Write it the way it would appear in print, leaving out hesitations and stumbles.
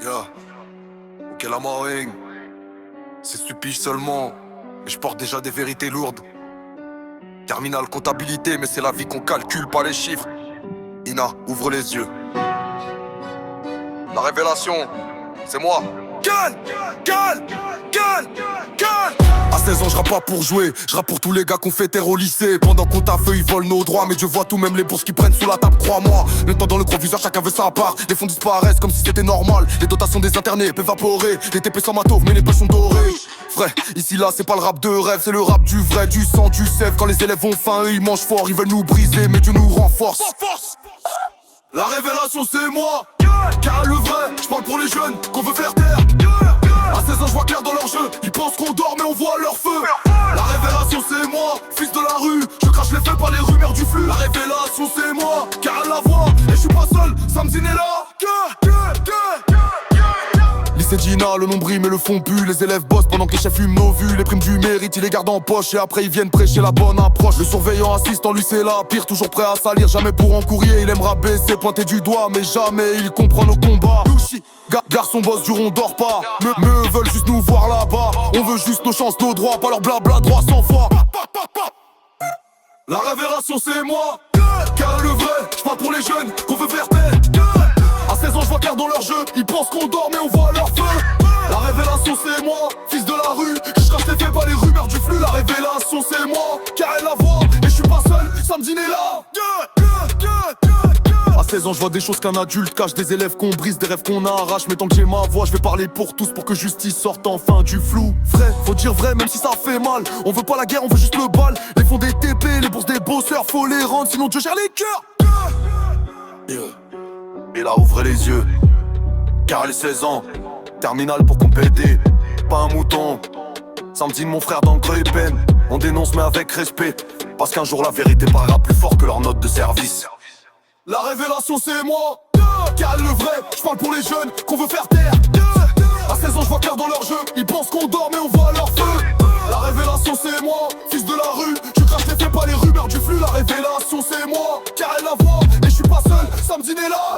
Yeah. Ok la maring. C'est stupide seulement. Et je porte déjà des vérités lourdes. Terminal comptabilité, mais c'est la vie qu'on calcule, pas les chiffres. Ina, ouvre les yeux. La révélation, c'est moi. Gueule, gueule, gueule, gueule. À 16 ans, je rappe pas pour jouer, je rappe pour tous les gars qu'on fait terre au lycée. Pendant qu'on taffe, ils volent nos droits, mais je vois tout, même les bourses qui prennent sous la table, crois-moi. Le temps dans le gros viseur, chacun veut sa part. Les fonds disparaissent comme si c'était normal. Les dotations des internés peuvent évaporer. Les TP sans matos, mais les poches sont dorées. Frère, ici là, c'est pas le rap de rêve, c'est le rap du vrai, du sang, du sève. Quand les élèves ont faim, eux, ils mangent fort, ils veulent nous briser, mais Dieu nous renforce. La révélation, c'est moi. Car le vrai, je parle pour les jeunes qu'on veut faire taire. À 16 ans, je vois clair dans leur jeu. Ils pensent qu'on dort, mais on voit leur feu. La révélation, c'est moi, fils de la rue. Je crache les faits par les rumeurs du flux. La révélation, c'est moi, car elle la voit. Et je suis pas seul, Samzine est là. Lycée Gina, le nombril mais le fond pue. Les élèves bossent pendant que les chefs fument nos vues. Les primes du mérite, ils les gardent en poche. Et après ils viennent prêcher la bonne approche. Le surveillant assistant, lui c'est la pire. Toujours prêt à salir, jamais pour en courrier. Il aimera baisser, pointer du doigt, mais jamais il comprend nos combats. Garçon boss dur, on dort pas. Me veulent juste nous voir là-bas. On veut juste nos chances, nos droits, pas leur blabla droit sans foi. La révélation c'est moi. Car le vrai, je parle pour les jeunes qu'on veut faire taire. À 16 ans je vois clair dans leur jeu. Ils pensent qu'on dort mais on voit leur feu. La révélation c'est moi, fils de la rue. Je crache les faits pas les rumeurs du flux. La révélation c'est moi, car elle la voit. Et je suis pas seul, Samzine est là. À 16 ans je vois des choses qu'un adulte cache. Des élèves qu'on brise, des rêves qu'on arrache. Mais tant que j'ai ma voix, je vais parler pour tous. Pour que justice sorte enfin du flou. Vrai, faut dire vrai même si ça fait mal. On veut pas la guerre, on veut juste le bal. Les fonds des TP, les bourses des bosseurs. Faut les rendre sinon Dieu gère les cœurs. Et là ouvrez les yeux. Car les 16 ans, terminal pour compéter. Pas un mouton. Samedi mon frère dans le creux et peine. On dénonce mais avec respect. Parce qu'un jour la vérité parlera plus fort que leur note de service. La révélation c'est moi. Car le vrai, je parle pour les jeunes qu'on veut faire taire. À 16 ans je vois clair dans leur jeu. Ils pensent qu'on dort mais on voit leur feu. La révélation c'est moi, fils de la rue. Je crache les faits pas les rumeurs du flux. La révélation c'est moi, car elle la voit. Et je suis pas seul, Samzine est là.